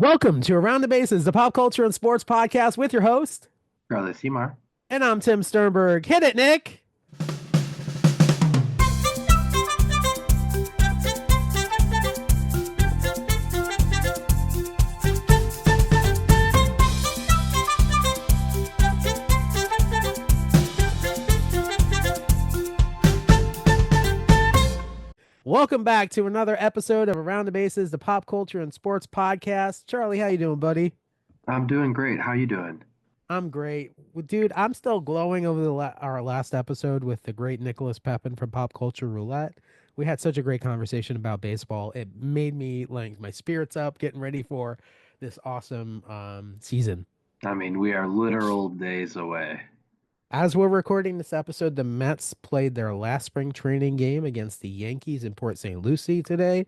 Welcome to Around the Bases, the pop culture and sports podcast with your host, Charlie Seymour. and I'm Tim Sternberg. Hit it, Nick. Welcome back to another episode of Around the Bases, the pop culture and sports podcast. Charlie, how you doing, buddy? I'm doing great. How you doing? I'm great. Well, dude, I'm still glowing over our last episode with the great Nicholas Pepin from Pop Culture Roulette. We had such a great conversation about baseball. It made me like my spirits up, getting ready for this awesome season. I mean, we are literal days away. As we're recording this episode, the Mets played their last spring training game against the Yankees in Port St. Lucie today.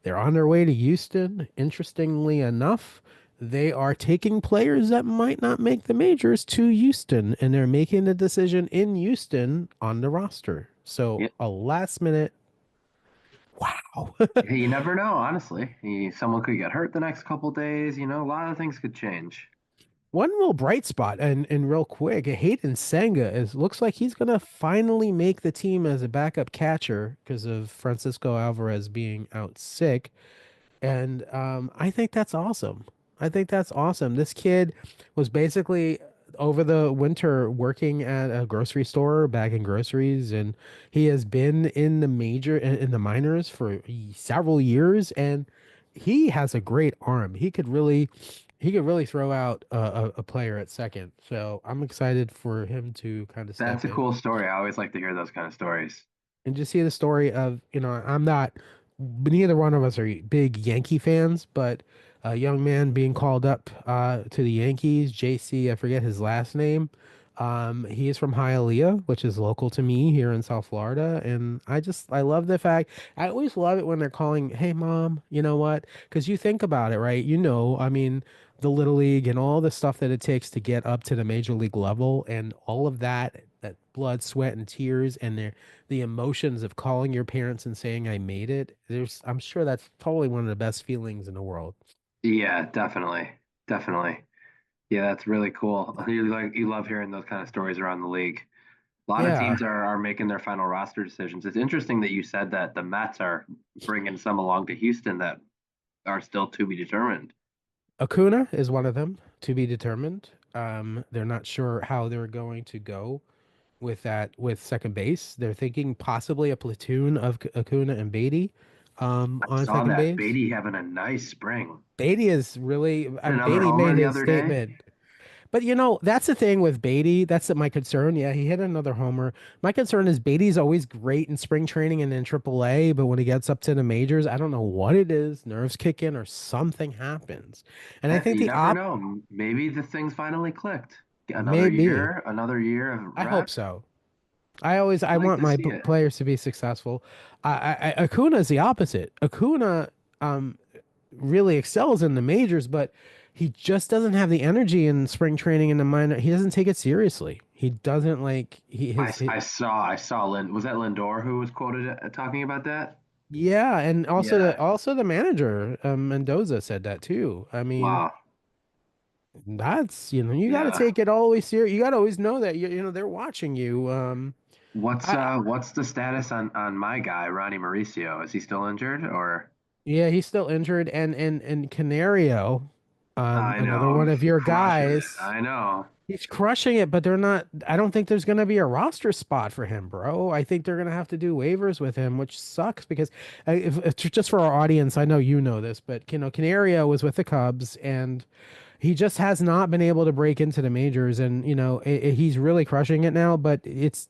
They're on their way to Houston. Interestingly enough, they are taking players that might not make the majors to Houston, and they're making the decision in Houston on the roster. So Yeah, a last minute, wow. you never know, honestly. Someone could get hurt the next couple days. A lot of things could change. One real bright spot and real quick, Hayden Senger looks like he's gonna finally make the team as a backup catcher because of Francisco Alvarez being out sick. And I think that's awesome. I think that's awesome. This kid was basically over the winter working at a grocery store, bagging groceries, and he has been in the in the minors for several years, and he has a great arm. He could really throw out a player at second. So I'm excited for him to kind of That's step a in cool story. I always like to hear those kind of stories. and just see the story of, I'm not, neither one of us are big Yankee fans, but a young man being called up to the Yankees, JC, I forget his last name. He is from Hialeah, which is local to me here in South Florida. And I love the fact, I always love it when they're calling, hey, mom, you know what? Because you think about it, right? I mean, the Little League and all the stuff that it takes to get up to the major league level and all of that blood, sweat, and tears and the emotions of calling your parents and saying I made it. I'm sure that's probably one of the best feelings in the world. Yeah, definitely. Definitely. Yeah, that's really cool. You love hearing those kind of stories around the league. A lot of Yeah. teams are making their final roster decisions. It's interesting that you said that the Mets are bringing some along to Houston that are still to be determined. Acuna is one of them to be determined. They're not sure how they're going to go with second base. They're thinking possibly a platoon of Acuna and Beatty I on saw second that base. Beatty having a nice spring. Beatty is really, Hit another Beatty homer made the his other day. statement. But that's the thing with Beatty. That's my concern. Yeah, he hit another homer. My concern is Beatty's always great in spring training and in AAA, but when he gets up to the majors, I don't know what it is. Nerves kick in or something happens. And I think You the never know. Maybe the thing's finally clicked. maybe. Another year of I hope reps. so. I I'd like want to my see it. players to be successful. Acuna is the opposite. Acuna really excels in the majors, but he just doesn't have the energy in spring training in the minor. He doesn't take it seriously. He doesn't like I saw was that Lindor who was quoted talking about that? yeah, and Yeah. also the manager Mendoza said that too. I mean, Wow. that's you got to Yeah. take it all the way serious. You got to always know that they're watching you. I What's the status on my guy, Ronnie Mauricio? Is he still injured or Yeah, he's still injured, and Canario, I another know, one of he your crushes it. guys. I know. He's crushing it, but they're not. I don't think there's going to be a roster spot for him, bro. I think they're going to have to do waivers with him, which sucks because if just for our audience, I know you know this, but Canario was with the Cubs and he just has not been able to break into the majors, and he's really crushing it now. But it's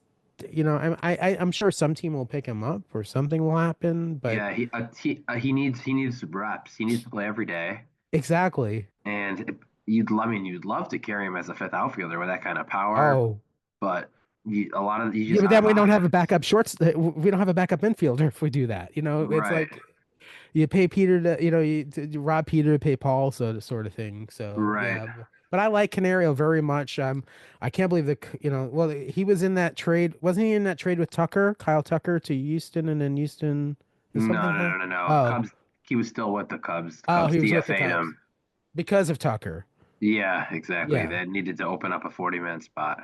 I'm sure some team will pick him up or something will happen, but Yeah, he needs some reps. He needs to play every day. exactly. And you'd love to carry him as a fifth outfielder with that kind of power, Oh. but you Yeah, just but out then of we don't have a options. backup shorts. We don't have a backup infielder if we do that. It's Right, like you pay Peter to, you rob Peter to pay Paul, so sort of thing. So right. yeah, but I like Canario very much. I can't believe well, he was in that trade. Wasn't he in that trade with Tucker, Kyle Tucker to Houston, and then Houston, did No, something no, happen? no, no, no. Oh, Cubs. He was still with the Cubs. The oh, Cubs he was with the DFA'd Cubs. him. because of Tucker. Yeah, exactly. Yeah, They needed to open up a 40-man spot.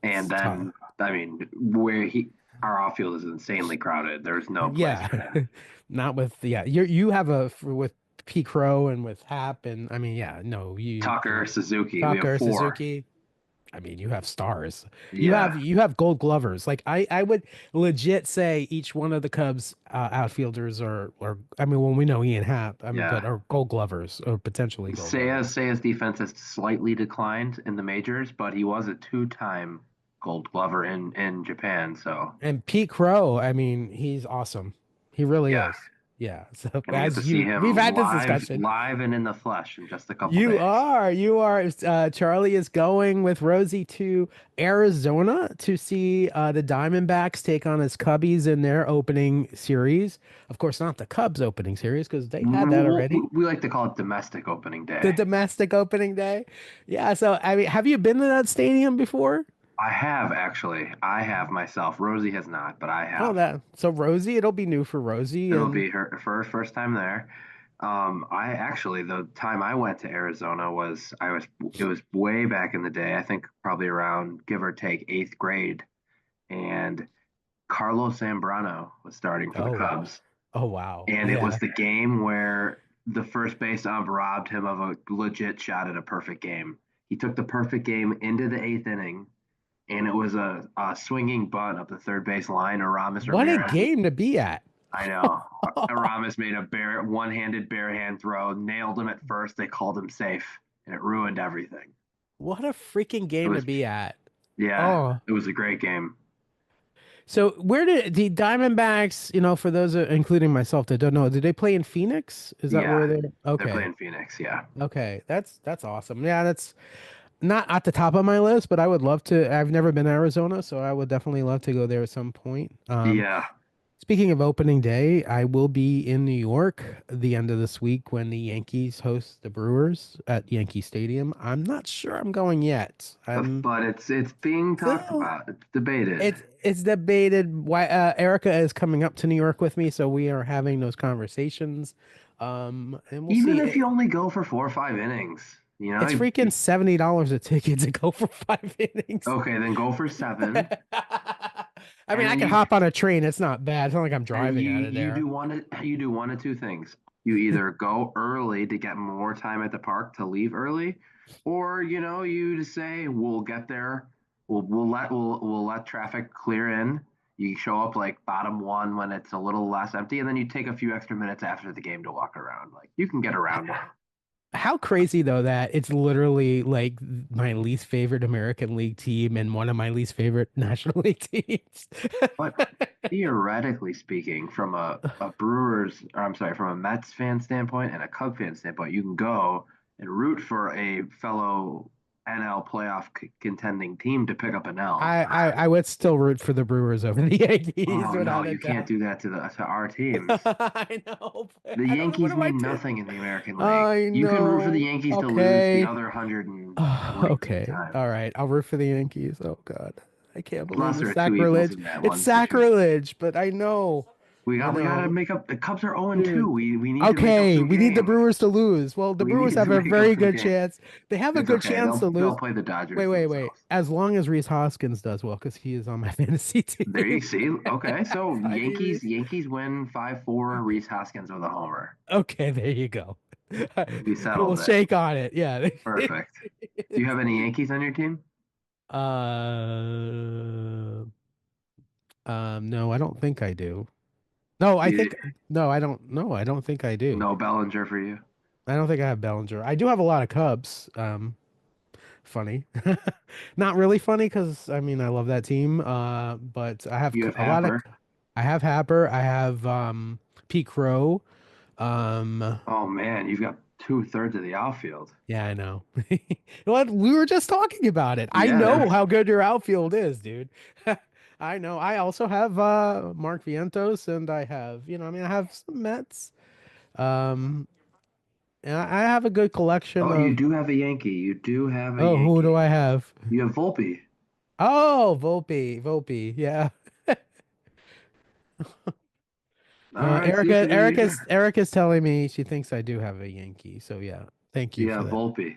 And it's tough. then, I mean, where our outfield is insanely crowded. There's no place Yeah, for him. not with yeah. You have with P Crow and with Hap and I mean yeah. No, you Tucker, know Suzuki, we have Tucker four. Suzuki. I mean, you have stars. Yeah, You have gold glovers. Like I would legit say each one of the Cubs outfielders are I mean, well we know Ian Happ, I mean, but yeah. are gold glovers or potentially gold glovers. Seiya's defense has slightly declined in the majors, but he was a two-time Gold Glover in Japan. So And Pete Crow, I mean, he's awesome. He really yeah, is. Yeah. So gonna get to as see we've him had this discussion. live and in the flesh in just a couple You days. are, you are. Charlie is going with Rosie to Arizona to see the Diamondbacks take on his Cubbies in their opening series. Of course, not the Cubs opening series because they had that already. We like to call it domestic opening The day. domestic opening day. Yeah. So, I mean, have you been to that stadium before? I have actually. I have myself. Rosie has not, but I Oh, have. that. So, Rosie, it'll be new for Rosie. It'll And be her first time there. I actually the time I went to Arizona was I was it was way back in the day. I think probably around give or take eighth grade, and Carlos Zambrano was starting for the oh, Cubs, oh, wow. and it was Yeah. the game where the first base ump robbed him of a legit shot at a perfect game. He took the perfect game into the eighth inning, and it was a swinging bunt up the third base line. Aramis What a Ramirez. game to be at. I know. Aramis made a one-handed bare hand throw, nailed him at first. They called him safe, and it ruined everything. What a freaking It game to was, be at. yeah, Oh, it was a great game. so where did the Diamondbacks, you know, for those, including myself that don't know, did they play in Phoenix? Is that where Yeah, they're? they're Okay. playing Phoenix. Yeah, Okay. That's awesome. Yeah, that's not at the top of my list, but I would love to. I've never been to Arizona, so I would definitely love to go there at some point. yeah. Speaking of opening day, I will be in New York the end of this week when the Yankees host the Brewers at Yankee Stadium. I'm not sure I'm going yet. I'm But it's being talked still about. It's debated. it's debated why Erica is coming up to New York with me, so we are having those conversations. And we'll Even see. if you only go for 4 or 5 innings, It's freaking $70 a ticket to go for 5 innings. okay, then go for seven, I mean, and I then can hop on a train. It's not bad. It's not like I'm and driving out of there. you do one of two things. You either go early to get more time at the park to leave early, or you just say we'll get there. We'll let traffic clear in. You show up like bottom one when it's a little less empty, and then you take a few extra minutes after the game to walk around. Like you can get around it. How crazy though that it's literally like my least favorite American League team and one of my least favorite National League teams. But theoretically speaking, from a Brewers, or I'm sorry, from a Mets fan standpoint and a Cub fan standpoint, you can go and root for a fellow NL playoff contending team to pick up an L. I would still root for the Brewers over the Yankees Oh no, without a you can't doubt. do that to our teams. I know, but The I don't know what Yankees do I mean do. nothing in the American League. I You can root for the know. Yankees to lose the Okay. other 143 Okay. All times. right. I'll root for the Yankees. Oh God. I can't believe the Lesser of two evils sacrilege. in that It's one situation. sacrilege, but I know. I We gotta know. make up. The Cubs are 0-2. Dude. We need to make up Okay, some we need the game. Brewers to lose. Well, the We Brewers need have to a make up very some good game. chance. They have a It's good okay. chance to They'll lose. play the Wait, Dodgers wait, wait. themselves. As long as Reese Hoskins does well, because he is on my fantasy There you team. see. Okay, so I need Reese. Yankees win 5-4. Reese Hoskins with a homer. Okay, there you go. We We'll settled it. shake on it. Yeah. Perfect. Do you have any Yankees on your team? Uh, no, I don't think I do. No, I You, think no, I don't. No, I don't think I do. no Bellinger for you. I don't think I have Bellinger. I do have a lot of Cubs. Funny, not really funny because I mean I love that team. But I have You have a lot of. Happer. I have Happer. I have Pete Crow. Um, Oh man, you've got 2/3 of the outfield. yeah, I know. What we were just talking about it. I Yeah, know that's how good your outfield is, dude. I know. I also have Mark Vientos, and I have I mean I have some Mets. Um, and I have a good collection oh, you of. do have a Yankee. You do have a Oh, who do Yankee. I have? You have Volpe. Oh, Volpe, Volpe. Yeah. All right, see, Erica, so there you go. Erica's telling me she thinks I do have a Yankee. So yeah, thank you Yeah, for that. Volpe.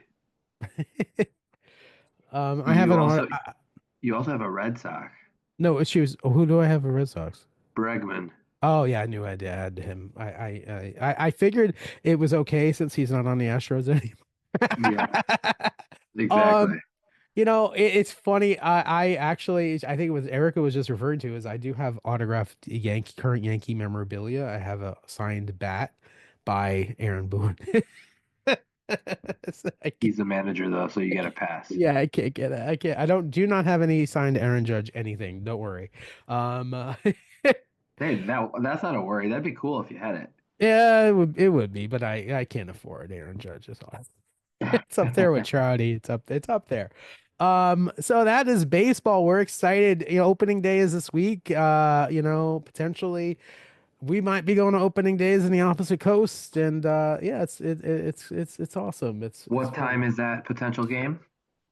I have You an on. also you also have a Red Sox, No, she was. Who do I have a Red Sox? Bregman. Oh yeah, I knew I did add him. I figured it was okay since he's not on the Astros anymore. Yeah, exactly. Um, it's funny. I actually, I think it was Erica was just referring to is I do have autographed current Yankee memorabilia. I have a signed bat by Aaron Boone. So He's the manager though, so you get a pass. yeah, I can't get it. I can't. I don't. Do not have any signed Aaron Judge anything. Don't worry. Um, uh, Hey, that's not a worry. That'd be cool if you had yeah, it would be, but I can't afford Aaron Judge. Is all. It's up there with it. Trouty. It's up there. So that is baseball. We're excited. Opening day is this week. Potentially we might be going to opening days in the opposite coast, and yeah, it's awesome. It's What time fun. is that potential game?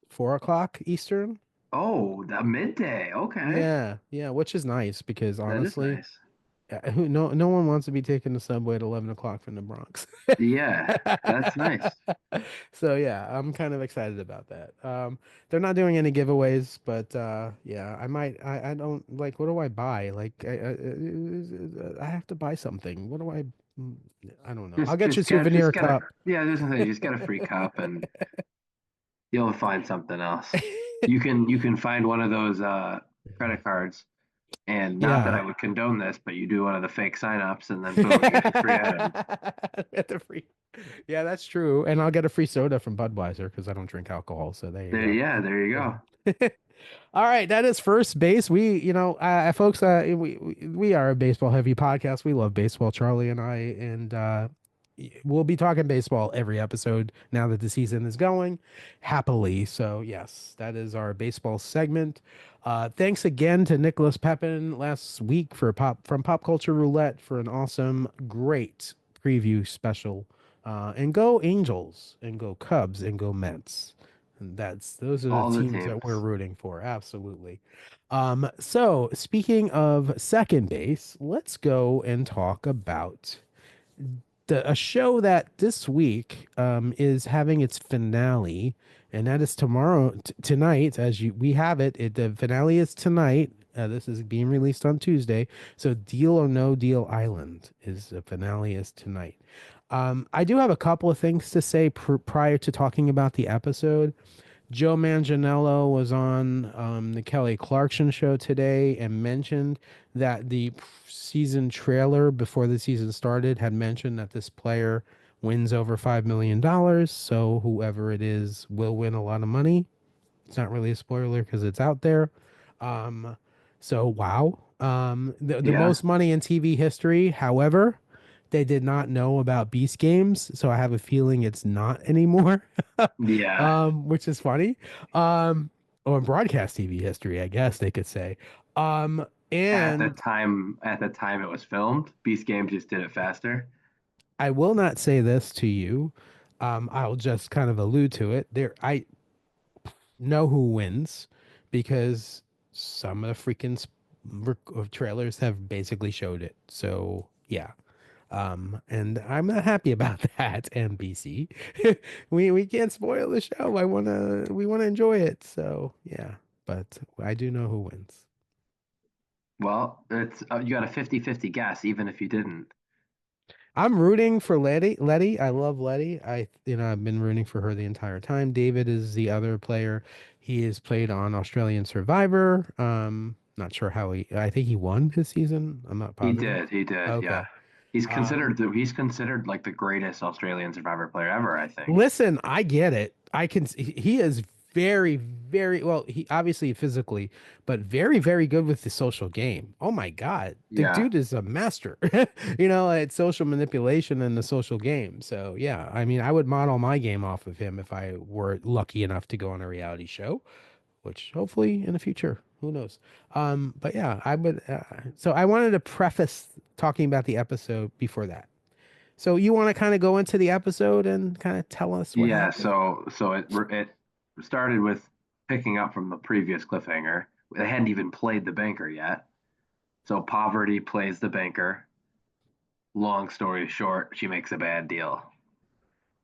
4 o'clock Eastern. Oh, the midday. Okay, Yeah, yeah, which is nice because that is honestly, nice. no one wants to be taking the subway at 11 o'clock from the Bronx. Yeah, that's nice. So yeah, I'm kind of excited about that. They're not doing any giveaways, but yeah, I don't like. What do I buy? Like, I have to buy something. What do I? mm, I don't know. I'll get you a Just souvenir get a cup. yeah. There's nothing. Just get a free cup, and you'll find something else. You can find one of those credit cards, and not that Yeah. I would condone this, but you do one of the fake signups, and then boom, you get the free item. Get the free. Yeah, that's true. And I'll get a free soda from Budweiser because I don't drink alcohol. So there you There, go. yeah, there you go. Yeah. All right, that is first base. Folks, we are a baseball heavy podcast. We love baseball, Charlie and I, and we'll be talking baseball every episode now that the season is going happily. So yes, that is our baseball segment. Thanks again to Nicholas Pepin last week for Pop Culture Roulette for an awesome, great preview special. And go Angels, and go Cubs, and go Mets. And those are the All the teams that we're teams. rooting for. Absolutely. So speaking of second base, let's go and talk about a show that this week is having its finale, and that is tonight. We have it. The finale is tonight. This is being released on Tuesday. So Deal or No Deal Island is the finale is tonight. I do have a couple of things to say prior to talking about the episode. Joe Manganiello was on the Kelly Clarkson show today and mentioned that the season trailer before the season started had mentioned that this player wins over $5 million. So whoever it is will win a lot of money. It's not really a spoiler because it's out there. Um, so wow. The Yeah, most money in TV history. However, they did not know about Beast Games, so I have a feeling it's not anymore. yeah. Which is funny. Um, or in broadcast TV history, I guess they could say. And At the time it was filmed, Beast Games just did it faster. I will not say this to you. I'll just kind of allude to it. I know who wins because some of the freaking trailers have basically showed it. So yeah. And I'm not happy about that, NBC. We can't spoil the show. We wanna enjoy it. So yeah. But I do know who wins. Well, it's you got a 50-50 guess, even if you didn't. I'm rooting for Letty. Letty, I love Letty. I've been rooting for her the entire time. David is the other player. He has played on Australian Survivor. Not sure how I think he won his season. I'm not He positive. did, he did, yeah. Okay. Um, He's considered like the greatest Australian Survivor player ever, I think. Listen, I get it. He is very, very well, he obviously physically, but very, very good with the social game. Oh my God. The Yeah. dude is a master, at social manipulation and the social game. So yeah, I mean, I would model my game off of him if I were lucky enough to go on a reality show, which hopefully in the future, who knows? But yeah, I would, so I wanted to preface talking about the episode before that. So you want to kind of go into the episode and kind of tell us what Yeah, happened? so it started with picking up from the previous cliffhanger. They hadn't even played the banker yet. So Poverty plays the banker, Long story short, she makes a bad deal.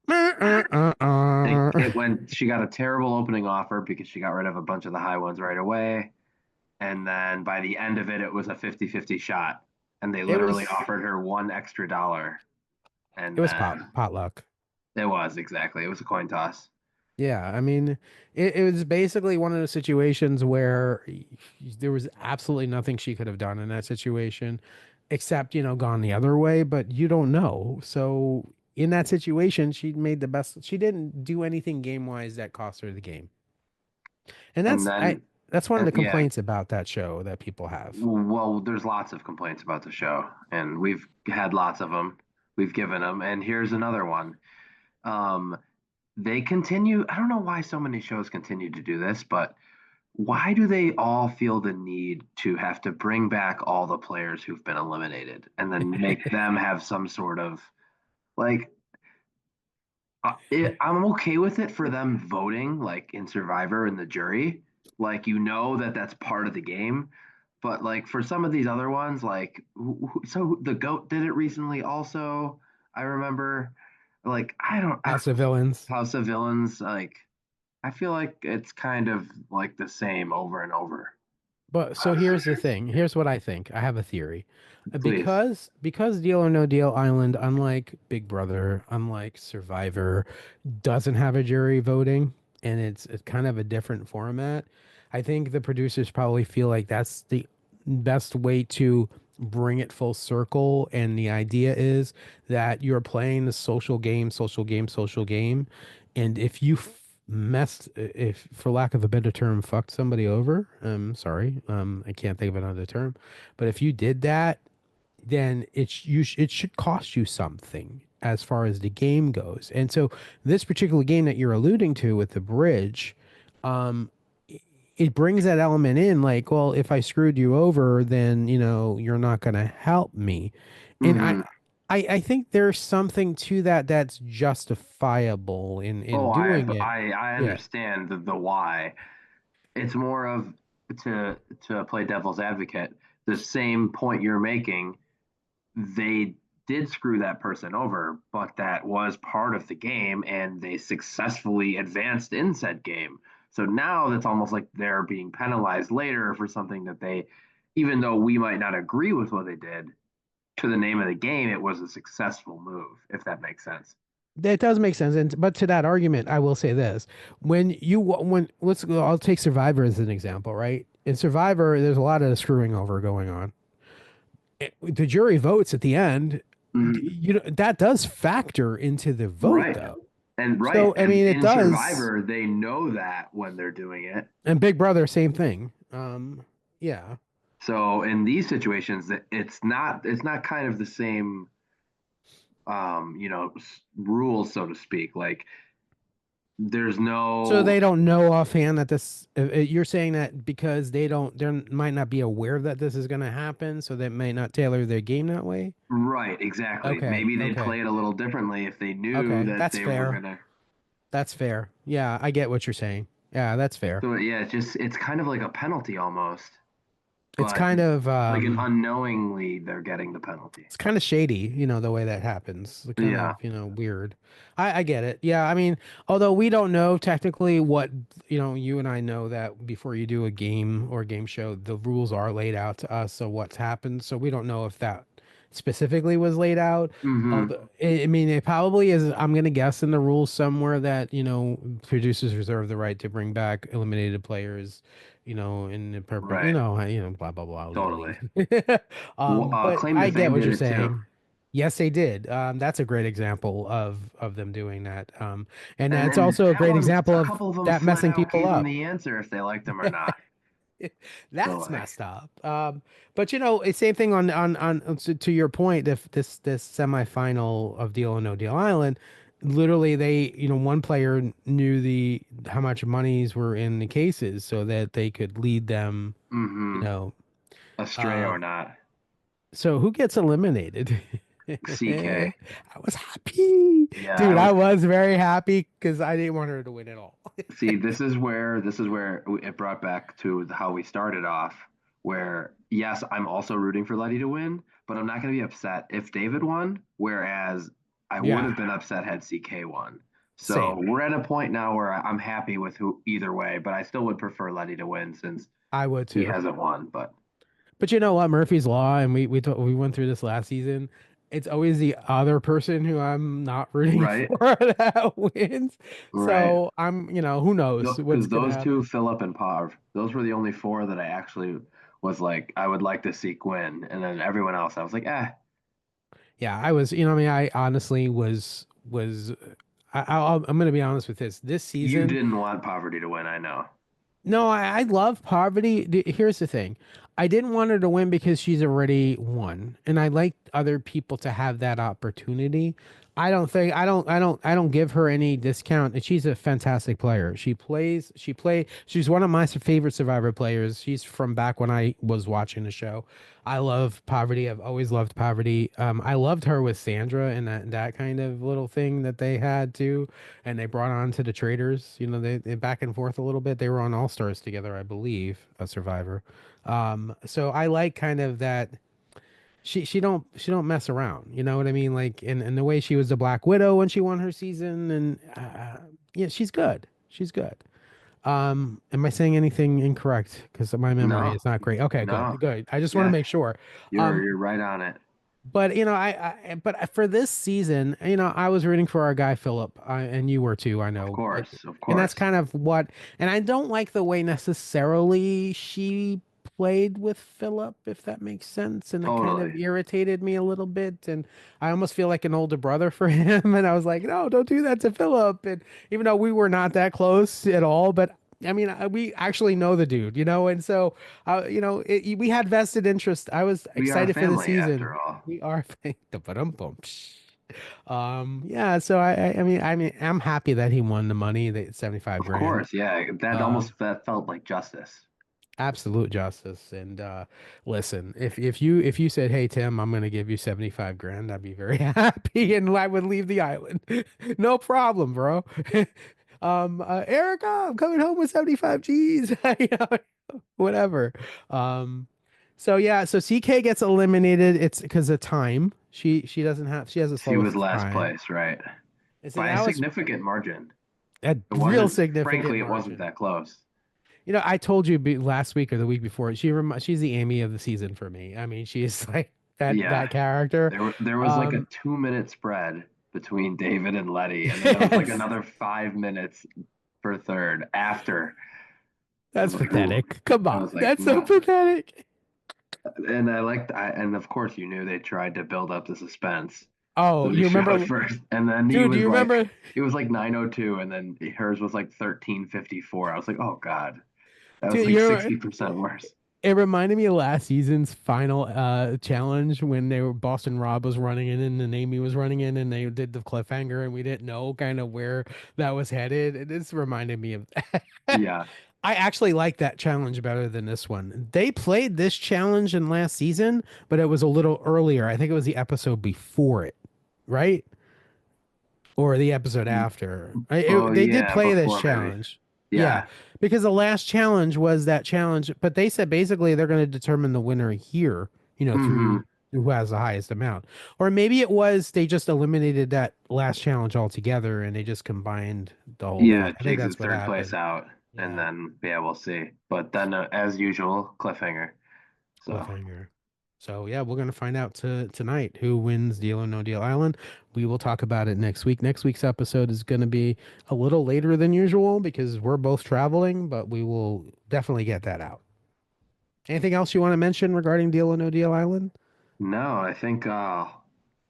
It, Uh-uh. it went, she got a terrible opening offer because she got rid of a bunch of the high ones right away. And then by the end of it, it was a 50-50 shot. And they It literally was offered her one extra dollar. it And was then potluck. it was exactly, it was a coin toss. Yeah, I mean, it was basically one of those situations where there was absolutely nothing she could have done in that situation, except, gone the other way, but you don't know. So in that situation, she made the best. She didn't do anything game wise that cost her the game. And And that's one of the yeah, complaints about that show that people have. well, there's lots of complaints about the show, and we've had lots of them. We've given them. And here's another one. Um, they continue, I don't know why so many shows continue to do this, but why do they all feel the need to have to bring back all the players who've been eliminated and then make them have some sort of like I'm okay with it for them voting like in Survivor and the jury, like that that's part of the game, but like for some of these other ones, like so the goat did it recently also. I remember, like I don't House of Villains. House of Villains, like I feel like it's kind of like the same over and over. But so here's the thing. Here's what I think. I have a theory. Please. Because Deal or No Deal Island, unlike Big Brother, unlike Survivor, doesn't have a jury voting, and it's kind of a different format. I think the producers probably feel like that's the best way to bring it full circle. And the idea is that you're playing the social game, social game, social game. And if you messed, if for lack of a better term, fucked somebody over, sorry, I can't think of another term, but if you did that, then it should cost you something as far as the game goes. And so this particular game that you're alluding to with the bridge, um, it brings that element in like, well, if I screwed you over, then, you're not going to help me. And Hmm. I think there's something to that that's justifiable in Oh, doing it. I Yeah. understand the why. It's more of to play devil's advocate. The same point you're making, they did screw that person over, but that was part of the game, and they successfully advanced in said game. So now that's almost like they're being penalized later for something that they, even though we might not agree with what they did, to the name of the game, it was a successful move, if that makes sense. That does make sense. And but to that argument, I will say this: when let's go, I'll take Survivor as an example, right? In Survivor, there's a lot of screwing over going on. The jury votes at the end. Mhm. That does factor into the vote, Right. though. And right. So I mean, it In does. Survivor, they know that when they're doing it. And Big Brother, same thing. Yeah. So in these situations, it's not kind of the same rules, so to speak. Like there's So no they don't know offhand that this. You're saying that because they might not be aware that this is going to happen, so they may not tailor their game that way. right, exactly. Okay. Maybe they'd Okay. play it a little differently if they knew Okay. that That's they were fair. gonna. That's fair. Yeah, I get what you're saying. Yeah, that's fair. So yeah, it's kind of like a penalty almost, It's but kind of like an unknowingly they're getting the penalty. it's kind of shady, the way that happens. The kind Yeah. of, weird. I get it. Yeah, I mean, although we don't know technically what, you and I know that before you do a game or game show, the rules are laid out to us. So what's happened. So we don't know if that specifically was laid out. Mm-hmm. Although, I mean, it probably is. I'm going to guess in the rules somewhere that, producers reserve the right to bring back eliminated players, in the purpose, Right. blah, blah, blah, Totally. legalese. But Claim to I get Fame what did you're it too. saying. Yes, they did. That's a great example of them doing that. And And that's then also a that great one, example a of couple of them that flat messing out people gave them up. the answer if they liked them or not. So That's like, messed up. But it's same thing on to your point. If this semifinal of Deal or No Deal Island, literally they one player knew the how much monies were in the cases so that they could lead them. You mm-hmm. know, Astray uh, or not. so who gets eliminated? CK. I was happy, Yeah, I dude. I was. was very happy because I didn't want her to win at all. See, this is where it brought back to how we started off. Where yes, I'm also rooting for Letty to win, but I'm not going to be upset if David won, whereas I would Yeah, have been upset had CK won. So same. we're at a point now where I'm happy with who either way, but I still would prefer Letty to win since I would he too. hasn't won. But But you know what? Murphy's Law, and we went through this last season. It's always the other person who I'm not rooting right, for that wins. right. So who knows what's Because gonna those two, happen. Philip and Pav, those were the only four that I actually was like, I would like to see win. And then everyone else, I was like, Yeah, I was, I mean, I honestly was I'm gonna be honest with this you season. didn't want poverty to win. I know. No, I love Poverty. Here's the thing. I didn't want her to win because she's already won, and I like other people to have that opportunity. I don't give her any discount. And she's a fantastic player. She's one of my favorite Survivor players. She's from back when I was watching the show. I love Poverty. I've always loved Poverty. I loved her with Sandra and that kind of little thing that they had too, and they brought on to the traders. They back and forth a little bit. They were on All Stars together, I believe, a Survivor. So I like kind of that. She don't mess around. You know what I mean? Like and the way she was the Black Widow when she won her season, and yeah, she's good. She's good. Am I saying anything incorrect? Because my memory No, is not great. Okay, no. good, good. I just want to Yeah, make sure. you're Um, you're right on it. but but for this season, I was rooting for our guy Philip, and you were too, I Of know. course, of And that's course. kind of what, and I don't like the way necessarily she played with Philip, if that makes sense. And it kind of Totally. irritated me a little bit. And I almost feel like an older brother for him. And I was like, no, don't do that to Philip. And even though we were not that close at all, but I mean, we actually know the dude, and so we had vested interest. I was We are excited for the family season. after all. We are. Ba-dum-bum. Yeah. So I mean, I'm happy that he won the money, the 75 Of grand. course, yeah. Um, That felt like justice. Absolute justice. And listen, if you said, "Hey Tim, I'm gonna give you 75 grand," I'd be very happy, and I would leave the island. No problem, bro. Erica, I'm coming home with 75 G's. Whatever. Um, so yeah, so CK gets eliminated. It's because of time. She has the She was slowest last time. place, right? And so By a that was significant margin. a It real wasn't, significant frankly, it wasn't margin. that close. I told you last week or the week before. She's the Amy of the season for me. I mean, she's like that Yeah. character. There was like a Um, 2 minute spread between David and Letty, and then there was like another 5 minutes for third after. I was that's like, ooh. pathetic. Come I on, was like, that's so no. pathetic. And and of course, you knew they tried to build up the suspense. So Oh, they you showed remember, first, and then dude? Do you remember? it was like 9:02, and then hers was like 13:54. I was like, oh God, that was Dude, like 60% worse. it reminded me of last season's final challenge when they were Boston Rob was running in and then Amy was running in and they did the cliffhanger and we didn't know kind of where that was headed. And this reminded me of that. Yeah. I actually like that challenge better than this one. They played this challenge in last season, but it was a little earlier. I think it was the episode before it, right? Or the episode after. Oh They did yeah, play this before maybe. challenge. Yeah, Yeah. because the last challenge was that challenge, but they said basically they're going to determine the winner here, Hmm. through who has the highest amount. Or maybe it was they just eliminated that last challenge altogether and they just combined the whole Yeah, thing. it I think takes the that's what third place happened. out, and Yeah, then yeah, we'll see. But then, as usual, cliffhanger. So cliffhanger. So yeah, we're gonna find out tonight who wins Deal or No Deal Island. We will talk about it next week. Next week's episode is gonna be a little later than usual because we're both traveling, but we will definitely get that out. Anything else you want to mention regarding Deal or No Deal Island? no, I think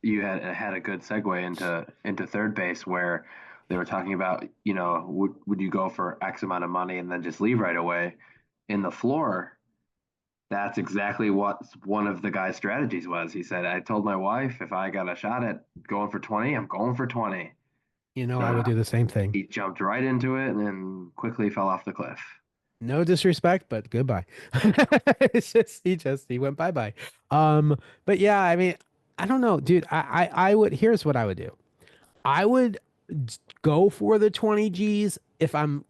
you had a good segue into third base where they were talking about, would you go for X amount of money and then just leave right away? In the floor, that's exactly what one of the guy's strategies was. He said, I told my wife if I got a shot at going for 20, I'm going for 20. I So would do the same thing. he jumped right into it and then quickly fell off the cliff. No disrespect, but goodbye. He went bye bye. But yeah, I mean, I don't know, dude. I would. Here's what I would do. I would go for the 20 G's if I'm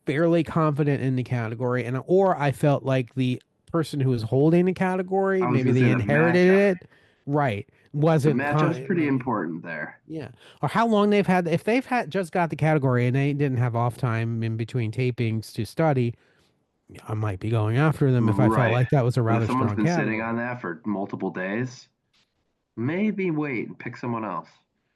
fairly confident in the category, and or I felt like the person who was holding the category, I was maybe gonna say they the inherited matchup. it, right? The Wasn't matchup's kind pretty like important there. yeah, or how long they've had. If they've had just got the category and they didn't have off time in between tapings to study, I might be going after them if I felt Right. like that was a But if rather someone's strong been sitting category. on that for multiple days, maybe wait and pick someone else.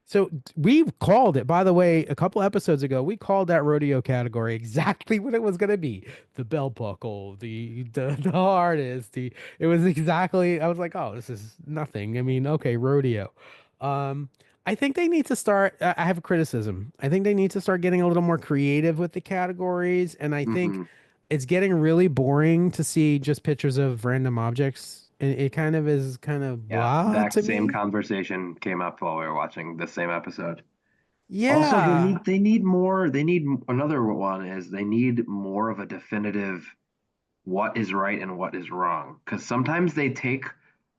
So we called it, by the way, a couple episodes ago. We called that rodeo category exactly what it was going to be: the belt buckle, the hardest. The it was exactly. I was like, oh, this is nothing. I mean, okay, rodeo. Um, I think they need to start. I have a criticism. I think they need to start getting a little more creative with the categories, and I think Hmm. it's getting really boring to see just pictures of random objects. It kind of is kind of Yeah, blah that to same me. conversation came up while we were watching the same episode. Also, Yeah. they need more. They need another one is they need more of a definitive what is right and what is wrong. Because sometimes they take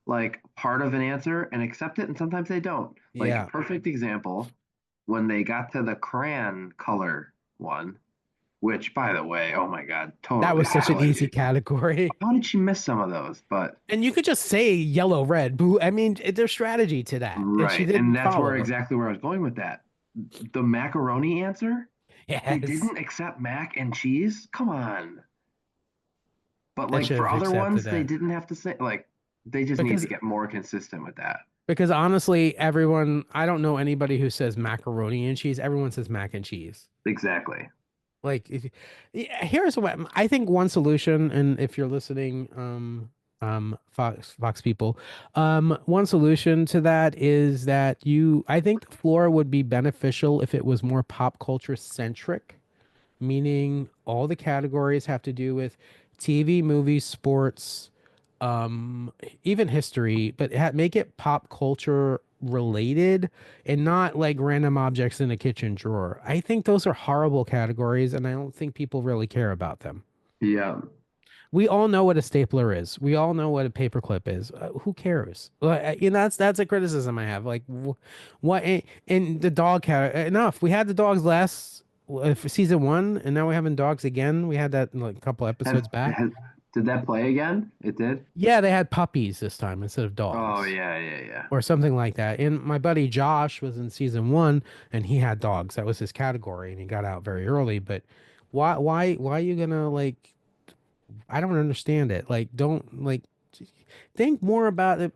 like part of an answer and accept it, and sometimes they don't. Like Yeah. perfect example, when they got to the crayon color one, which by the way, oh my God, That totally was such an easy highlighted. category. How did she miss some of those? But And you could just say yellow, red, blue. I mean, there's strategy to that. And she right, and didn't that's where follow it. exactly where I was going with that. The macaroni answer, they Yes. didn't accept mac and cheese. Come on. But That like should for have other accepted ones, they that. didn't have to say like they just need to Because get more consistent with that. honestly, everyone, I don't know anybody who says macaroni and cheese. Everyone says mac and cheese. Exactly. Like if, yeah, here's what I think one solution, and if you're listening, Fox people, one solution to that is that I think the floor would be beneficial if it was more pop culture centric, meaning all the categories have to do with TV, movies, sports, even history, but make it pop culture related and not like random objects in a kitchen drawer. I think those are horrible categories, and I don't think people really care about them. Yeah. We all know what a stapler is. We all know what a paperclip is. Who cares? You know, that's a criticism I have. Like, what in the dog cat? Enough. We had the dogs last for season one, and now we're having dogs again. We had that like a couple Has, episodes back. has did that play again? It did. Yeah, they had puppies this time instead of Oh dogs yeah, yeah, yeah. or something like that. And my buddy Josh was in season one, and he had dogs. That was his category, and he got out very early. But why are you gonna like? I don't understand it. Like, don't like think more about it.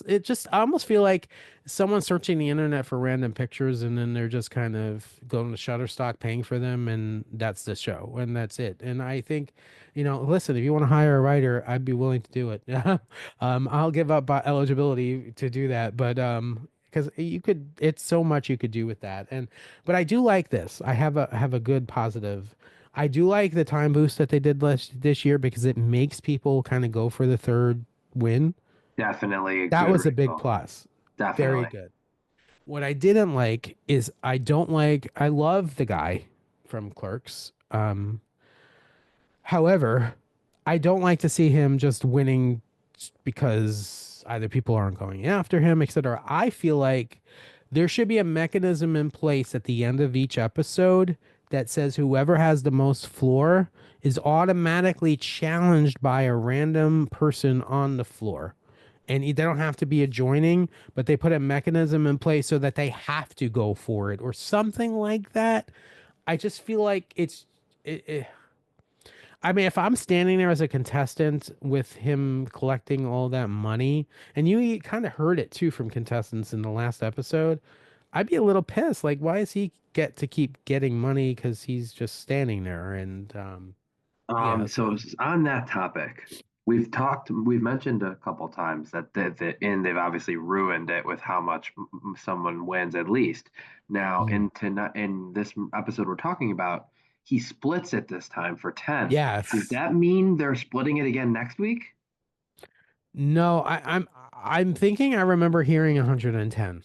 It just I almost feel like someone searching the internet for random pictures and then they're just kind of going to Shutterstock paying for them and that's the show and that's it. And I think, listen, if you want to hire a writer, I'd be willing to do it. I'll give up eligibility to do that, but because it's so much you could do with that. But I do like this. I have a good positive. I do like the time boost that they did this year because it makes people kind of go for the third win. Definitely a That good was a big wrinkle. plus. Very Definitely. good. What I didn't like is I love the guy from Clerks. However, I don't like to see him just winning because either people aren't going after him, etc. I feel like there should be a mechanism in place at the end of each episode that says whoever has the most floor is automatically challenged by a random person on the floor. And they don't have to be adjoining, but they put a mechanism in place so that they have to go for it or something like that. I just feel like I mean, if I'm standing there as a contestant with him collecting all that money, and you kind of heard it too from contestants in the last episode, I'd be a little pissed. Like, why does he get to keep getting money? Because he's just standing there. And yeah, So on that topic, we've mentioned a couple times that they've obviously ruined it with how much someone wins at least. Now, mm, in this episode we're talking about, he splits it this time for 10. Does yes, that mean they're splitting it again next week? no, I'm thinking I remember hearing 110.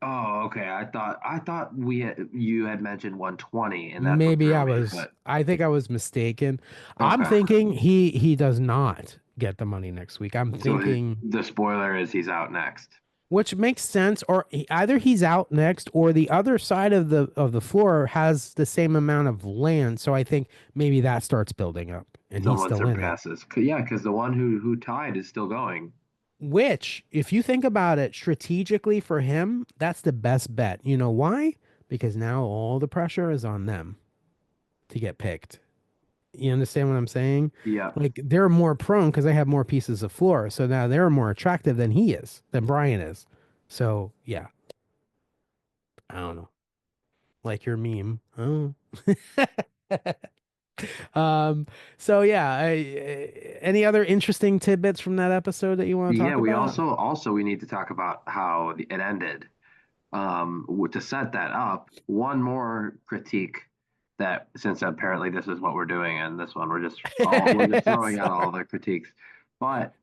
Oh, okay. I thought you had mentioned 120, and that's what Maybe threw me. But I think I was mistaken. I'm okay. thinking he does not get the money next week. I'm So thinking the spoiler is he's out next. which makes sense. Or either he's out next, or the other side of the floor has the same amount of land. So I think maybe that starts building up, and he's Someone still in it. surpasses. Yeah, because the one who tied is still going. Which, if you think about it strategically for him, that's the best bet. You know why? Because now all the pressure is on them to get picked. You understand what I'm saying? Yeah, Like they're more prone because they have more pieces of floor. So now they're more attractive than he is, than Brian is. So yeah, I don't know. Like your meme. Oh. um, so yeah, any other interesting tidbits from that episode that you want to yeah. talk We about? also we need to talk about how it ended. To set that up, one more critique that since apparently this is what we're doing, and this one we're just throwing out Sorry. all the critiques, but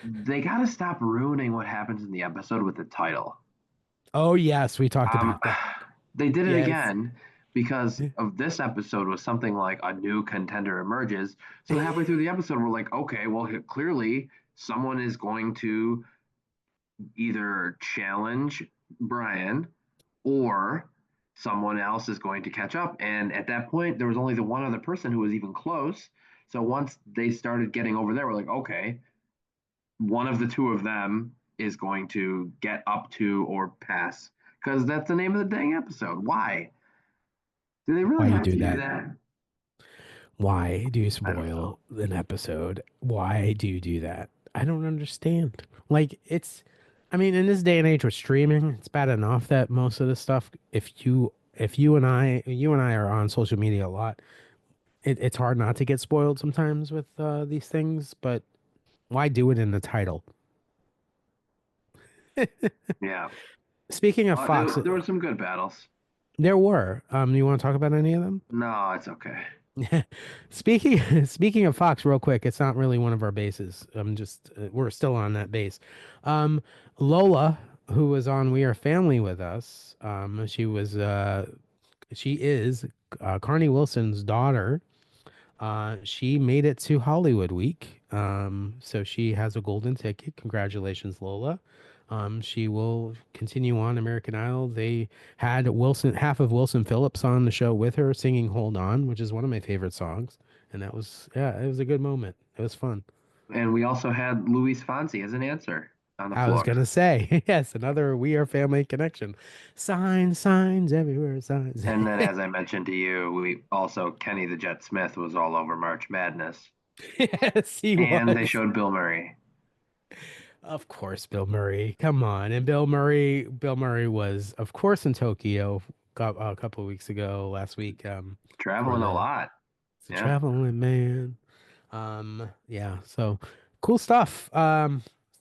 they got to stop ruining what happens in the episode with the title. Oh yes, we talked Um, about that. they did it Yes. again because of this episode was something like a new contender emerges. So halfway through the episode, we're like, okay, well, clearly someone is going to either challenge Brian or someone else is going to catch up. And at that point, there was only the one other person who was even close. So once they started getting over there, we're like, okay, one of the two of them is going to get up to or pass because that's the name of the dang episode. Why? Do they Why really you have do to do that? that? Why do you I don't know. spoil an episode? Why do you do that? I don't understand. Like it's I mean, in this day and age with streaming, it's bad enough that most of the stuff if you and I are on social media a lot, it's hard not to get spoiled sometimes with these things, but why do it in the title? Yeah. Speaking of Fox, There were some good battles. there were. You want to talk about any of them? No, it's okay. Speaking of Fox, real quick, it's not really one of our bases. I'm just we're still on that base. Um, Lola, who was on We Are Family with us, she is Carney Wilson's daughter. She made it to Hollywood Week. So she has a golden ticket. Congratulations, Lola. She will continue on American Idol. They had half of Wilson Phillips on the show with her singing Hold On, which is one of my favorite songs. And that was, yeah, it was a good moment. It was fun. And we also had Luis Fonsi as an answer on the I was floor. gonna say, yes, another We Are Family connection. Signs, signs everywhere, signs. And then, as I mentioned to you, we also Kenny the Jet Smith was all over March Madness, Yes, he and they was. showed Bill Murray Of course, Bill Murray. Come on. And Bill Murray was, of course, in Tokyo a couple of weeks ago, last week, for traveling a lot. the Yeah, traveling man. Yeah, so cool stuff.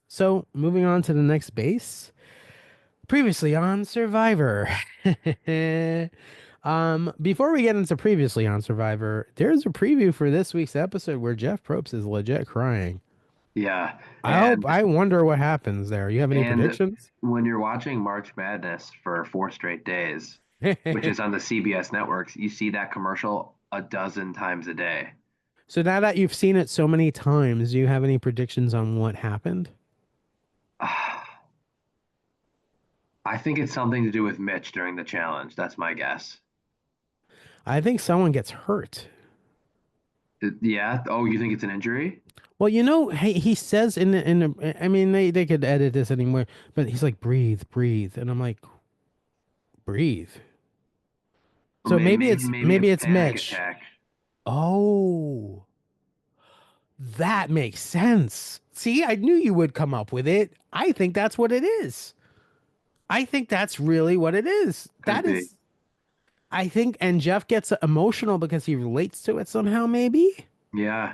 So moving on to the next base. Previously on Survivor. Before we get into previously on Survivor, there's a preview for this week's episode where Jeff Probst is legit crying. yeah, I wonder what happens there. You have any and predictions? when you're watching March Madness for 4 straight days, which is on the CBS networks, you see that commercial a dozen times a day. So now that you've seen it so many times, do you have any predictions on what happened? I think it's something to do with Mitch during the challenge. That's my guess. I think someone gets hurt. Yeah. Oh, you think it's an injury? Well, he says I mean, they could edit this anywhere, but he's like, breathe, breathe. And I'm like, breathe. Or So maybe maybe it's it's panic Mitch. attack. Oh, that makes sense. See, I knew you would come up with it. I think that's what it is. I think that's really what it is. Could be. I think, and Jeff gets emotional because he relates to it somehow, maybe. Yeah.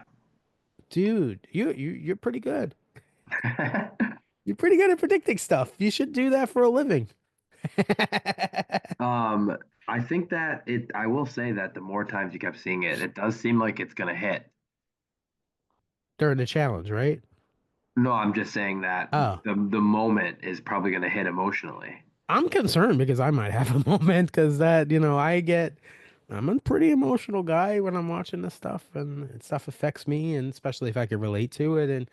Dude, you're pretty good. You're pretty good at predicting stuff. You should do that for a living. Um, I think that I will say that the more times you kept seeing it, it does seem like it's gonna hit. During the challenge, right? No, I'm just saying that Oh, the moment is probably gonna hit emotionally. I'm concerned because I might have a moment because that, I get I'm a pretty emotional guy when I'm watching this stuff, and stuff affects me, and especially if I can relate to it. And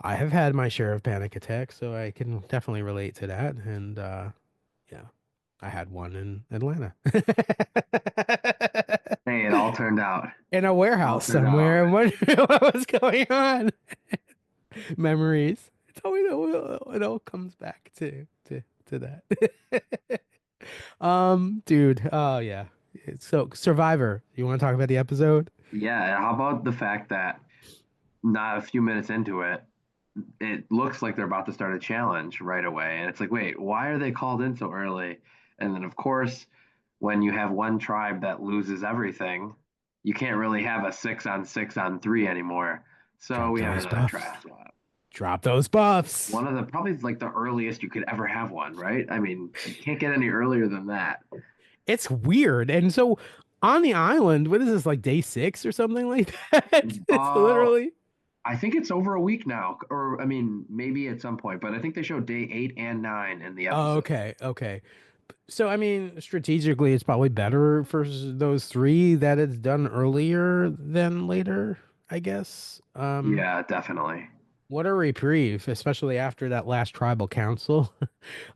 I have had my share of panic attacks, so I can definitely relate to that. And yeah, I had one in Atlanta Hey, it all turned out. in a All warehouse turned out all somewhere. And right. what was going on? Memories. It's always it all comes back to that. Dude. Oh yeah. So Survivor. You want to talk about the episode? Yeah, how about the fact that not a few minutes into it, it looks like they're about to start a challenge right away. And it's like, wait, why are they called in so early? And then, of course, when you have one tribe that loses everything, you can't really have a 6-on-6-on-3 anymore. So Drop we have those another buffs. tribe swap. Drop those buffs. One of the probably like the earliest you could ever have one, right? I mean, you can't get any earlier than that. It's weird. And so on the island, what is this, like day 6 or something like that? It's Uh, literally. I think it's over a week now, or I mean, maybe at some point, but I think they show day 8 and 9 in the Oh, episode. okay, okay. So I mean, strategically, it's probably better for those three that it's done earlier than later, I guess. Yeah, definitely. What a reprieve, especially after that last tribal council.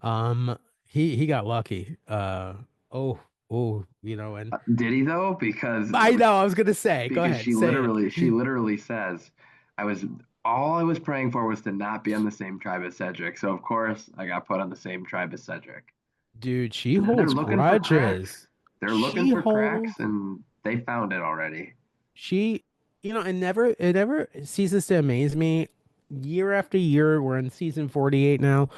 Um, he got lucky. Oh, and Did he though? Because I know I was gonna say, go ahead, say she it. literally says, I was all I was praying for was to not be on the same tribe as Cedric. So of course I got put on the same tribe as Cedric. Dude, she And then they're holds looking for cracks. grudges. They're looking She for holds cracks and they found it already. she it never ceases to amaze me. Year after year, we're in season 48 now.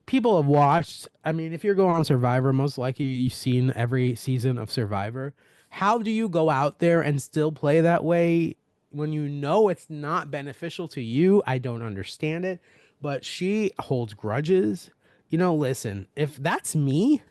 People have watched. I mean, if you're going on Survivor, most likely you've seen every season of Survivor. How do you go out there and still play that way when you know it's not beneficial to you? I don't understand it. But she holds grudges. Listen, if that's me,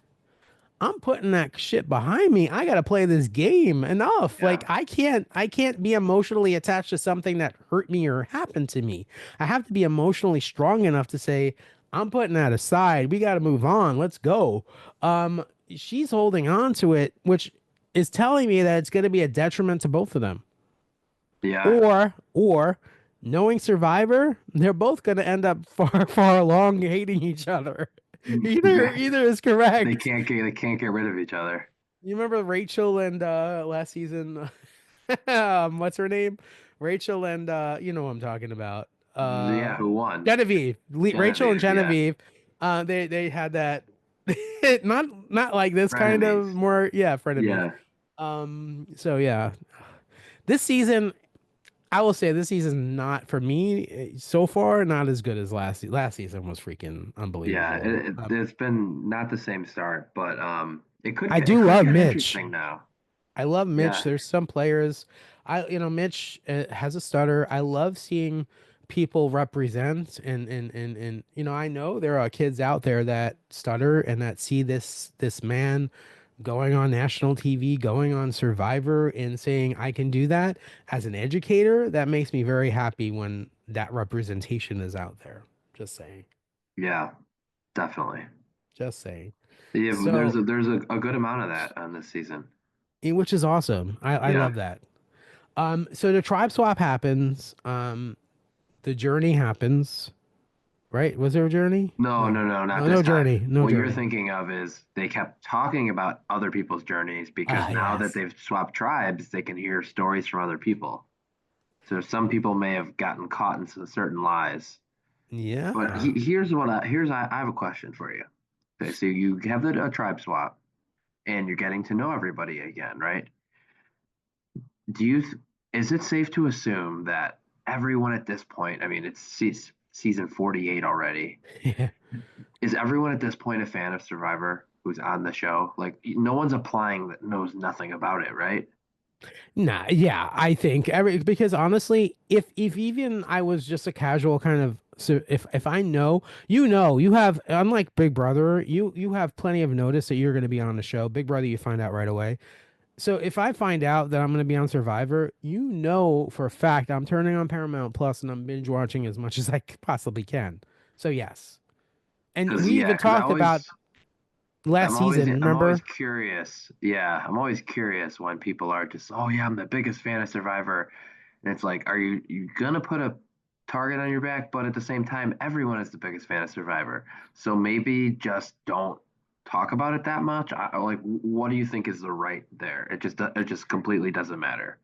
I'm putting that shit behind me. I got to play this game enough. Like Yeah. I can't be emotionally attached to something that hurt me or happened to me. I have to be emotionally strong enough to say, I'm putting that aside. We got to move on. Let's go. She's holding on to it, which is telling me that it's going to be a detriment to both of them. Yeah. Or knowing Survivor, they're both going to end up far far along hating each other. Either is correct. They can't get rid of each other. You remember Rachel and last season? What's her name? Rachel and you know what I'm talking about. Yeah, who won? Genevieve. Rachel and Genevieve, yeah. Genevieve. They had that not like this kind Frenemies. of more frenemies. Yeah. So yeah. This season, I will say this season not for me so far not as good as last season was freaking Yeah, unbelievable. it's been not the same start, but I it do could love get Mitch. interesting now. I love Mitch. Yeah. There's some players, Mitch has a stutter. I love seeing people represent and I know there are kids out there that stutter and that see this man going on national TV, going on Survivor and saying I can do that. As an educator, that makes me very happy when that representation is out there. Just saying. Yeah, definitely. Just saying. Yeah, So, there's a good amount of that on this season. which is awesome. I Yeah. love that. So the tribe swap happens. The journey happens, right? Was there a journey? No, No. no, no, not No, this no time. journey. No What you're journey. thinking of is they kept talking about other people's journeys because Ah, now that yes. they've swapped tribes, they can hear stories from other people. So some people may have gotten caught in some certain lies. But Yeah. I have a question for you. Okay, so you have a tribe swap and you're getting to know everybody again, right? Do you is it safe to assume that everyone at this point, I mean, it's season 48 already. Yeah. Is everyone at this point a fan of Survivor who's on the show? Like, no one's applying that knows nothing about it, right? Nah, yeah, I think because honestly, if even I was just a casual kind of so if I know, you have unlike Big Brother, you have plenty of notice that you're going to be on the show. Big Brother, you find out right away. So if I find out that I'm going to be on Survivor, for a fact I'm turning on Paramount Plus and I'm binge watching as much as I possibly can. So yes. And we even Because I talked about always last season, I'm always remember? curious. Yeah, I'm always curious when people are just, oh yeah, I'm the biggest fan of Survivor. And it's like, are you gonna put a target on your back? But at the same time, everyone is the biggest fan of Survivor. So maybe just don't talk about it that much. Like, what do you think is the right there? It just completely doesn't matter.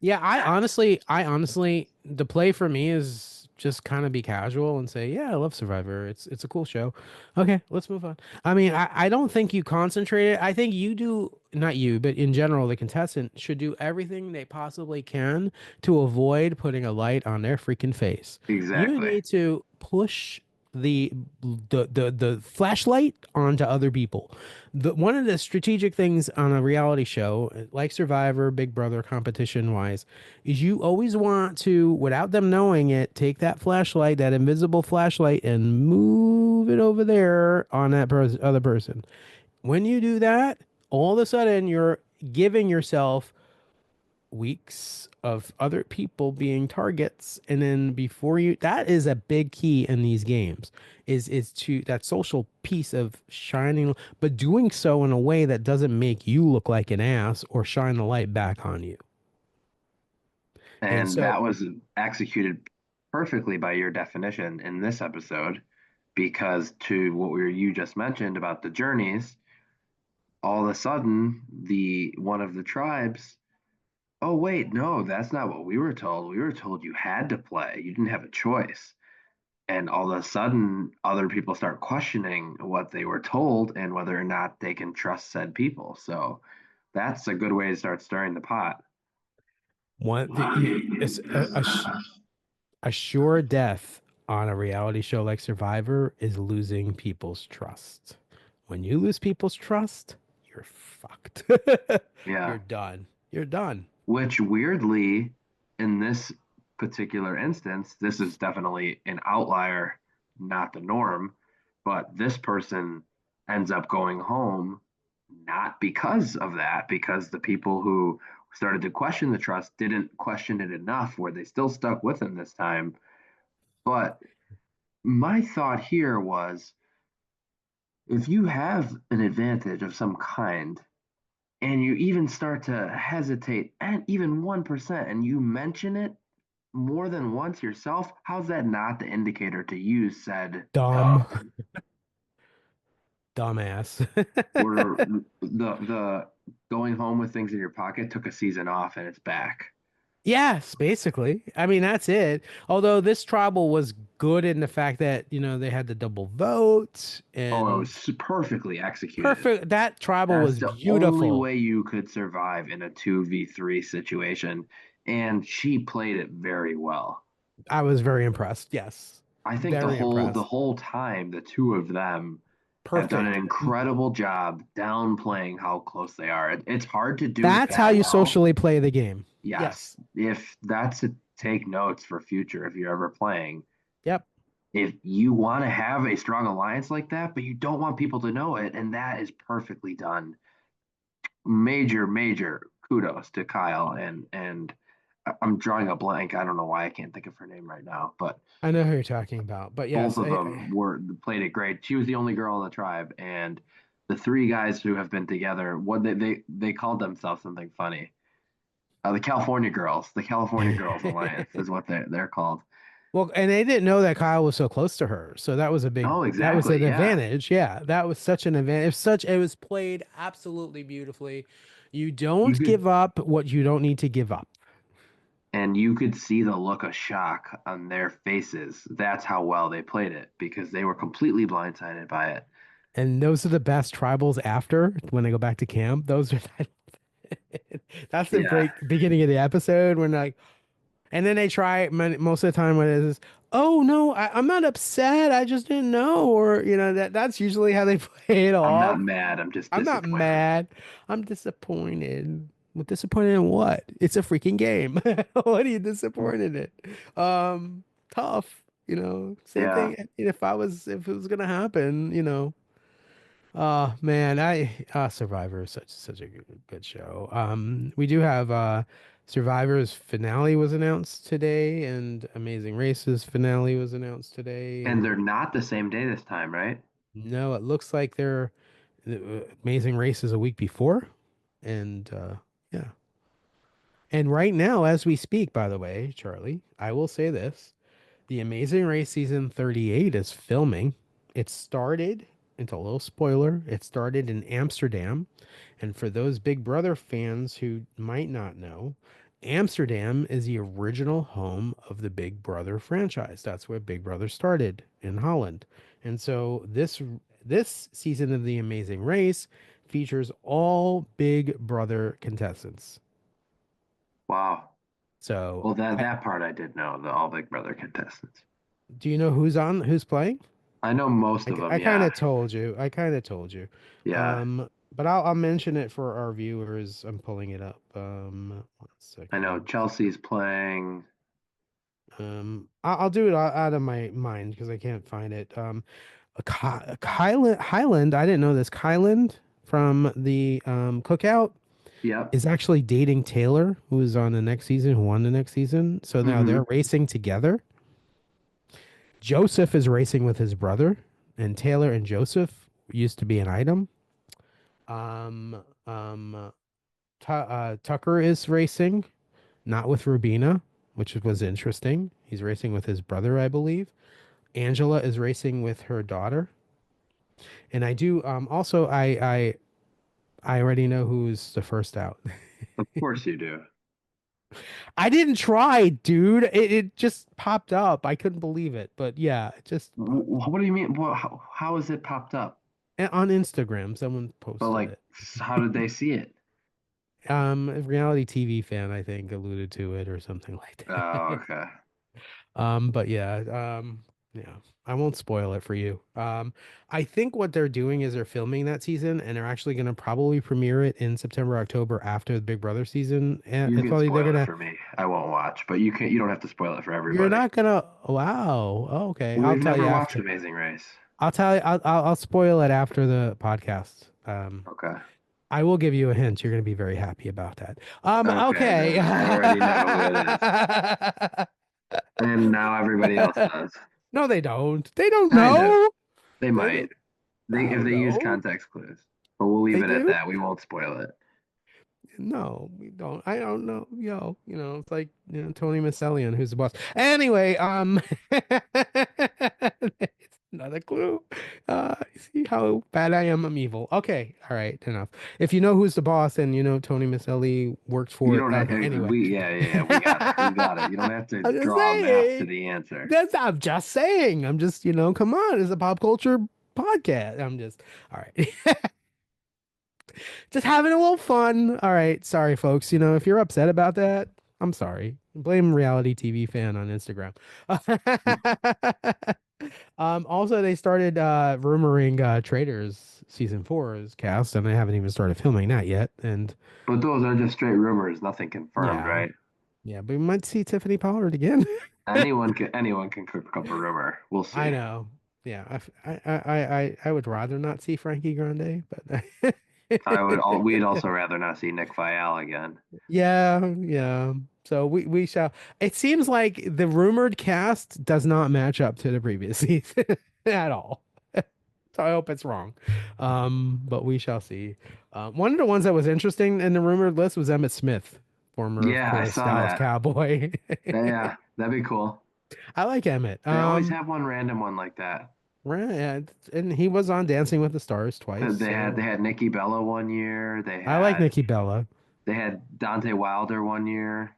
Yeah, I honestly, the play for me is just kind of be casual and say, yeah, I love Survivor. It's a cool show. Okay, let's move on. I mean, I don't think you concentrate it. I think you do, not you, but in general, the contestant should do everything they possibly can to avoid putting a light on their freaking face. You Exactly. need to push the the flashlight onto other people. One of the strategic things on a reality show like Survivor, Big Brother, competition wise, is you always want to, without them knowing it, take that flashlight, that invisible flashlight, and move it over there on that other person. When you do that, all of a sudden you're giving yourself weeks of other people being targets, and then before you, that is a big key in these games, is to that social piece of shining, but doing so in a way that doesn't make you look like an ass or shine the light back on you. And And so that was executed perfectly by your definition in this episode, because to what you just mentioned about the journeys, all of a sudden the one of the tribes, oh wait, no, that's not what we were told. We were told you had to play. You didn't have a choice. And all of a sudden other people start questioning what they were told and whether or not they can trust said people. So that's a good way to start stirring the pot. it's a sure death on a reality show like Survivor is losing people's trust. When you lose people's trust, you're fucked. You're Yeah. done. You're done. Which weirdly, in this particular instance, this is definitely an outlier, not the norm. But this person ends up going home not because of that, because the people who started to question the trust didn't question it enough, where they still stuck with him this time. But my thought here was, if you have an advantage of some kind and you even start to hesitate at even 1% and you mention it more than once yourself, how's that not the indicator to use said Dumb. Dumbass. or the going home with things in your pocket took a season off and it's back? Yes, basically. I mean, that's it. Although this tribal was good in the fact that, they had the double votes Oh, it and was perfectly executed. perfect. That tribal That's was the only beautiful. way you could survive in a 2v3 situation. And she played it very well. I was very impressed. Yes. I think Very the impressed. whole time the two of them have done an Perfect. incredible job downplaying how close they are. It's hard to do That's how that you well. socially play the game. Yes, Yes. if that's to take notes for future if you're ever playing. Yep. If you want to have a strong alliance like that, but you don't want people to know it, and that is perfectly done. Major kudos to Kyle and I'm drawing a blank. I don't know why I can't think of her name right now, but I know who you're talking about. But both yes, of them were played it great. She was the only girl in the tribe, and the three guys who have been together, what they called themselves something funny. The California Girls Alliance is what they're called. well, and they didn't know that Kyle was so close to her. So Oh, that was an exactly. Yeah, advantage. Yeah, that was such an advantage. It was played absolutely beautifully. You you don't could, give up what you don't need to give up. and you could see the look of shock on their faces. That's how well they played it because they were completely blindsided by it. And those are the best tribals after when they go back to camp. Those are that's the Yeah, great beginning of the episode when like, and then they try most of the time when it is, oh no, I'm not upset. I just didn't know. Or, that's usually how they play it I'm not off. mad. I'm just I'm not disappointed. mad. I'm disappointed. Well, disappointed in what? It's a freaking game. What are you disappointed in? Tough, same Yeah, thing. If it was gonna happen, oh man, Survivor is such a good show. We do have Survivor's finale was announced today, and Amazing Race's finale was announced today, and and they're not the same day this time, right? no, it looks like they're the Amazing Race is a week before, and yeah. And right now, as we speak, by the way, Charlie, I will say this. The Amazing Race season 38 is filming. It started, it's a little spoiler, it started in Amsterdam. And for those Big Brother fans who might not know, Amsterdam is the original home of the Big Brother franchise. That's where Big Brother started in Holland. And so this season of The Amazing Race features all Big Brother contestants. Wow. So, Well, that part I did know, the All Big Brother contestants. do you know who's playing? I know most of them, I kind yeah. of told you. I kind of told you. Yeah. But I'll mention it for our viewers. I'm pulling it up. One I know second. Chelsea's playing. I'll do it out of my mind because I can't find it. Highland. I didn't know this. Kyland from the Cookout Yep. is actually dating Taylor, who is on the next season, who won the next season. So now Hmm. they're racing together. Joseph is racing with his brother, and Taylor and Joseph used to be an item. Um, um, Tucker is racing, not with Rubina, which was interesting. He's racing with his brother, I believe. Angela is racing with her daughter, and I do. Also, I already know who's the first out. Of course you do. I didn't try, dude. It just popped up. I couldn't believe it, but yeah, it just popped What do you mean? How has it popped up? on Instagram. Someone But posted like, it. how did they see it? A reality TV fan, I think, alluded to it or something like Oh, that. okay. But yeah, yeah, I won't spoil it for you. I think what they're doing is they're filming that season and they're actually going to probably premiere it in September, October after the Big Brother season. And You it's can probably they're spoil it gonna, for me. I won't watch, but you can. You don't have to spoil it for you're everybody. not gonna, wow. Oh, okay. I'll We've tell you never watched after. Amazing Race. I'll tell you, I'll spoil it after the podcast. Okay. I will give you a hint. You're going to be very happy about that. Okay, Okay. then I already know who it is, and now everybody else does. No, they don't. They don't Kind of. know. They They might. don't. They if Oh they use no, context clues, but we'll leave they it at do. that. We won't spoil it. No, we don't. I don't know. It's like Tony Masellian, who's the boss. Anyway, it's another clue. See how bad I am? I'm evil. Okay, all right, enough. If you know who's the boss, and you know Tony Maselli worked You for it. don't have Okay, anyway. we yeah, we got it. We got it. You don't have to I'm just draw a map to saying. the answer. I'm just saying. I'm just, come on. It's a pop culture podcast. I'm just, all right. Just having a little fun. All right. Sorry, folks. If you're upset about that, I'm sorry. Blame reality TV fan on Instagram. Also, they started rumoring Traders season 4 is cast, and they haven't even started filming that yet. And But those are just straight rumors, nothing confirmed, yeah, right? yeah, but we might see Tiffany Pollard again. Anyone can cook up a rumor. We'll I see. know. Yeah, I would rather not see Frankie Grande, but We'd also rather not see Nick Vial again. yeah, yeah. So we shall. It seems like the rumored cast does not match up to the previous season at all. So I hope it's wrong. But we shall see. One of the ones that was interesting in the rumored list was Emmett Smith, former, of Yeah, I course, saw Dallas that. Cowboy. Yeah, that'd be cool. I like Emmett. They always have one random one like that. Right, and he was on Dancing with the Stars twice, They so had Nikki Bella one year. I like Nikki Bella. They had Dante Wilder one year.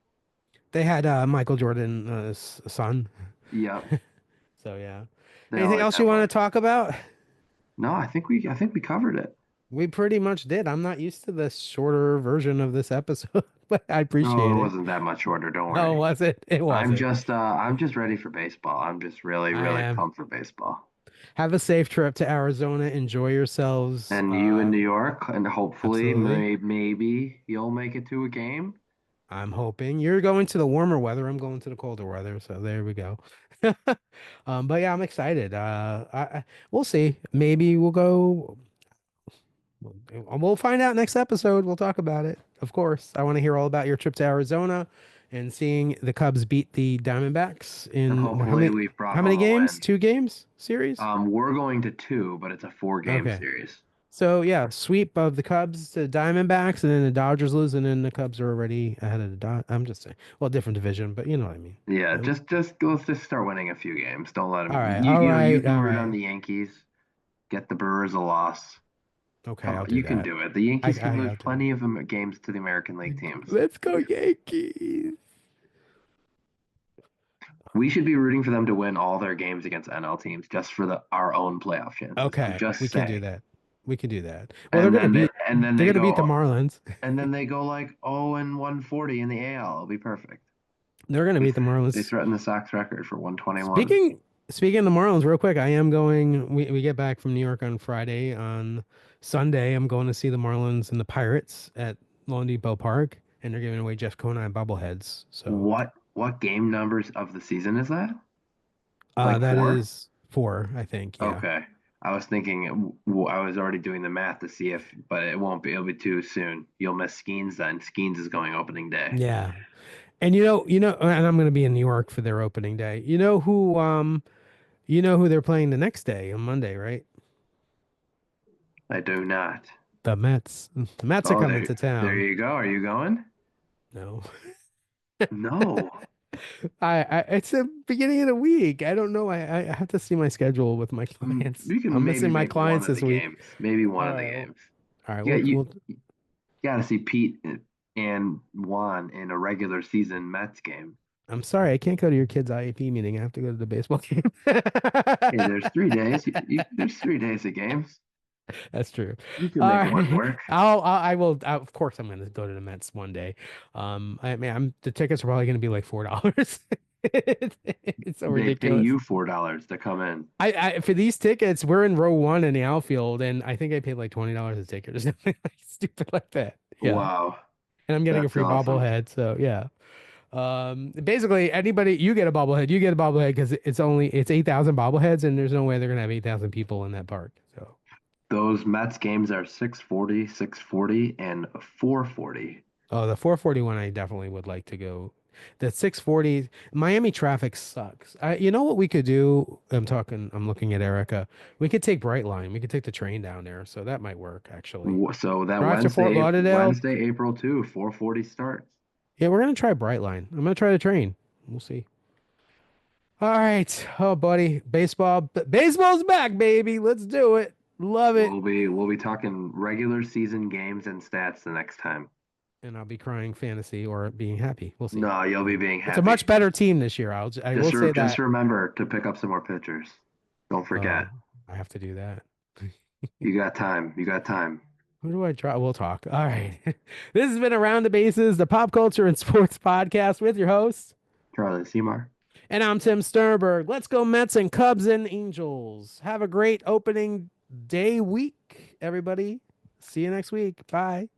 They had Michael Jordan son. Yep, So yeah. they Anything always else you have want one. to talk about? No, I think we covered it. We pretty much did. I'm not used to the shorter version of this episode, but I No, appreciate it it. wasn't that much shorter. Don't No, worry. was it? It wasn't. I'm just ready for baseball. I'm just really I really am. pumped for baseball. Have a safe trip to Arizona. Enjoy yourselves. And you in New York, and hopefully Absolutely. maybe you'll make it to a game. I'm hoping you're going to the warmer weather. I'm going to the colder weather. So there we go. But yeah, I'm excited. We'll see. Maybe we'll go. We'll find out next episode. We'll talk about it. Of course. I want to hear all about your trip to Arizona and seeing the Cubs beat the Diamondbacks And in how hopefully many we've brought how many home a games? win. 2 games series? We're going to two, but it's a 4 game Okay. series. So yeah, sweep of the Cubs to Diamondbacks, and then the Dodgers lose, and then the Cubs are already ahead of the I'm just saying, well, different division, but you know what I mean. Yeah, Uh, just let's just start winning a few games. Don't let All them. right, You all you know you right, can all root on right. the Yankees. Get the Brewers a loss. Okay, Come I'll on, do you can that. do it. The Yankees can lose I'll do plenty of games to the American League it. teams. Let's go Yankees. We should be rooting for them to win all their games against NL teams just for our own playoff chances. I'm Okay, just we can do saying. that. We can do that. Well, And then they're gonna beat the Marlins. they go like 0 and 140 in the AL. It'll be perfect. They're gonna They beat the they Marlins. threaten the Sox record for 121. Speaking speaking of the Marlins, real quick, I am going. We get back from New York on Friday. On Sunday, I'm going to see the Marlins and the Pirates at Lone Depot Park, and they're giving away Jeff Conine bobbleheads. So What game numbers of the season is that? Like that four? is four, I think. Yeah, Okay. I was thinking I was already doing the math to see if, but it won't be. It'll be too soon. You'll miss Skeens then. Skeens is going opening day. yeah. And and I'm going to be in New York for their opening day. You know who they're playing the next day on Monday, right? I do not. The Mets. The Mets are Oh, coming to there town. you go. Are you going? No. No. It's the beginning of the week. I don't know. I have to see my schedule with my clients. You can I'm maybe missing my make one clients of the this week. games. Maybe one All of the right. games. All right. You got you, We'll you got to see Pete and Juan in a regular season Mets game. I'm sorry. I can't go to your kid's IEP meeting. I have to go to the baseball game. Hey, there's 3 days. There's 3 days of games. That's true. You can All make one right. work. I will. Of course, I'm going to go to the Mets one day. I mean, the tickets are probably going to be like $4. It's so They pay ridiculous. you $4 to come in. For these tickets, we're in row one in the outfield, and I think I paid like $20 a ticket or something like stupid like that. Yeah, Wow, and I'm getting a that's free awesome. bobblehead. So yeah, basically anybody you get a bobblehead, you get a bobblehead because it's 8,000 bobbleheads, and there's no way they're gonna have 8,000 people in that park. So Those Mets games are 6:40, 6:40, and 4:40. oh, the 441 I definitely would like to go. The 640 Miami traffic sucks. You know what we could do? I'm looking at Erica. We could take Brightline. We could take the train down there. So that might work actually. So that Drive to Fort Lauderdale. Wednesday, April 2, 4:40 starts. Yeah, we're gonna try Brightline. I'm gonna try the train. We'll see. All right. Oh, buddy. Baseball's back, baby. Let's do it. Love it. We'll be talking regular season games and stats the next time. And I'll be crying fantasy or being happy. We'll see. No, you'll be being It's a much happy. better team this year. I will say Just that. remember to pick up some more pitchers. Don't forget. Oh, I have to do that. You got time. You got time. Who do I try? We'll talk. All right. This has been Around the Bases, the pop culture and sports podcast with your host. Charlie Seymour. And I'm Tim Sternberg. Let's go Mets and Cubs and Angels. Have a great opening day week, everybody. See you next week. Bye.